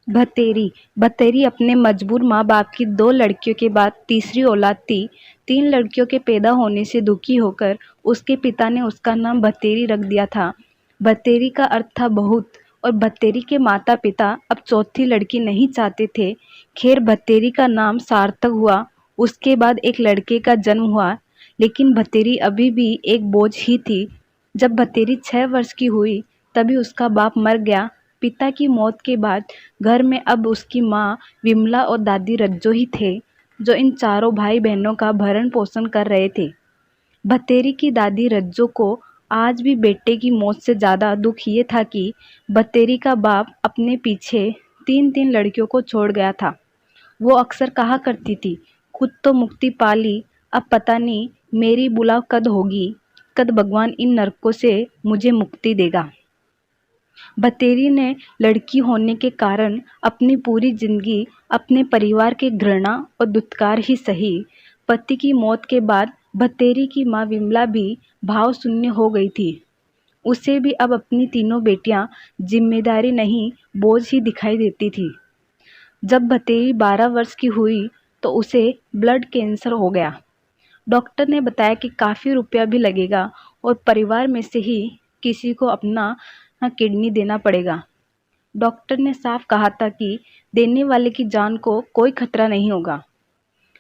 भतेरी भतेरी अपने मजबूर माँ बाप की दो लड़कियों के बाद तीसरी औलाद थी। तीन लड़कियों के पैदा होने से दुखी होकर उसके पिता ने उसका नाम भतेरी रख दिया था। भतेरी का अर्थ था बहुत, और भतेरी के माता पिता अब चौथी लड़की नहीं चाहते थे। खैर, भतेरी का नाम सार्थक हुआ। उसके बाद एक लड़के का जन्म हुआ, लेकिन भतेरी अभी भी एक बोझ ही थी। जब भतेरी 6 वर्ष की हुई तभी उसका बाप मर गया। पिता की मौत के बाद घर में अब उसकी माँ विमला और दादी रज्जो ही थे, जो इन चारों भाई बहनों का भरण पोषण कर रहे थे। भतेरी की दादी रज्जो को आज भी बेटे की मौत से ज़्यादा दुख ये था कि भतेरी का बाप अपने पीछे तीन तीन लड़कियों को छोड़ गया था। वो अक्सर कहा करती थी, खुद तो मुक्ति पा ली, अब पता नहीं मेरी बुलाव कद होगी, कद भगवान इन नरकों से मुझे मुक्ति देगा। भतेरी ने लड़की होने के कारण अपनी पूरी जिंदगी अपने परिवार के घृणा और दुत्कार ही सही। पति की मौत के बाद भतेरी की माँ विमला भी भाव शून्य हो गई थी। उसे भी अब अपनी तीनों बेटियां जिम्मेदारी नहीं, बोझ ही दिखाई देती थी। जब भतेरी 12 वर्ष की हुई तो उसे ब्लड कैंसर हो गया। डॉक्टर ने बताया कि काफ़ी रुपया भी लगेगा और परिवार में से ही किसी को अपना किडनी देना पड़ेगा। डॉक्टर ने साफ कहा था कि देने वाले की जान को कोई खतरा नहीं होगा।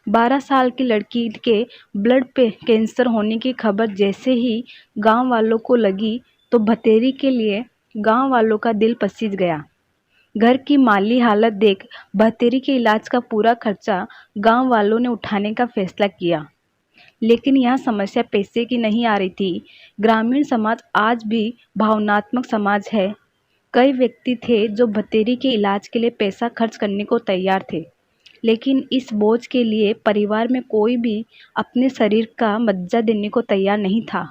12 साल की लड़की के ब्लड पे कैंसर होने की खबर जैसे ही गांव वालों को लगी तो भतेरी के लिए गांव वालों का दिल पसीज गया। घर की माली हालत देख भतेरी के इलाज का पूरा खर्चा गांव वालों ने उठाने का फैसला किया। लेकिन यहाँ समस्या पैसे की नहीं आ रही थी। ग्रामीण समाज आज भी भावनात्मक समाज है। कई व्यक्ति थे जो भतेरी के इलाज के लिए पैसा खर्च करने को तैयार थे, लेकिन इस बोझ के लिए परिवार में कोई भी अपने शरीर का मज्जा देने को तैयार नहीं था।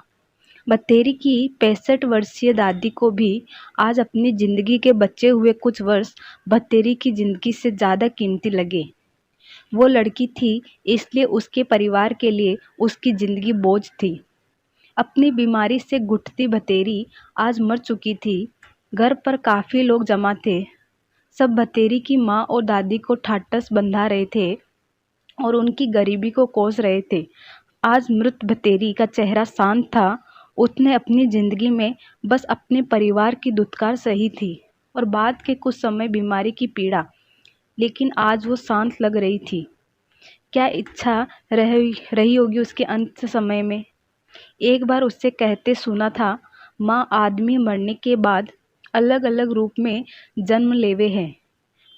भतेरी की 65 वर्षीय दादी को भी आज अपनी जिंदगी के बचे हुए कुछ वर्ष भतेरी की जिंदगी से ज़्यादा कीमती लगे। वो लड़की थी, इसलिए उसके परिवार के लिए उसकी जिंदगी बोझ थी। अपनी बीमारी से घुटती भतेरी आज मर चुकी थी। घर पर काफ़ी लोग जमा थे। सब भतेरी की माँ और दादी को ठाटस बंधा रहे थे और उनकी गरीबी को कोस रहे थे। आज मृत भतेरी का चेहरा शांत था। उसने अपनी जिंदगी में बस अपने परिवार की दुत्कार सही थी और बाद के कुछ समय बीमारी की पीड़ा, लेकिन आज वो शांत लग रही थी। क्या इच्छा रही होगी उसके अंत समय में। एक बार उससे कहते सुना था, माँ आदमी मरने के बाद अलग अलग रूप में जन्म लेवे हैं,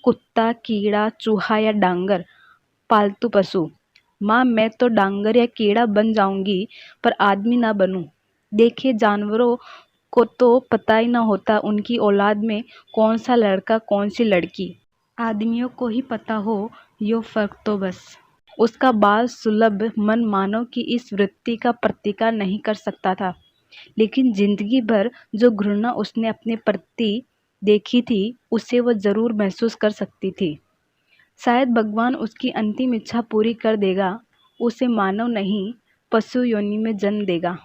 कुत्ता, कीड़ा, चूहा या डांगर, पालतू पशु। माँ, मैं तो डांगर या कीड़ा बन जाऊंगी पर आदमी ना बनूं। देखिए, जानवरों को तो पता ही ना होता उनकी औलाद में कौन सा लड़का कौन सी लड़की। आदमियों को ही पता हो यो फर्क तो बस। उसका बाल सुलभ मन मानव की इस वृत्ति का प्रतिकार नहीं कर सकता था, लेकिन जिंदगी भर जो घृणा उसने अपने प्रति देखी थी उसे वह जरूर महसूस कर सकती थी। शायद भगवान उसकी अंतिम इच्छा पूरी कर देगा, उसे मानव नहीं पशु योनि में जन्म देगा।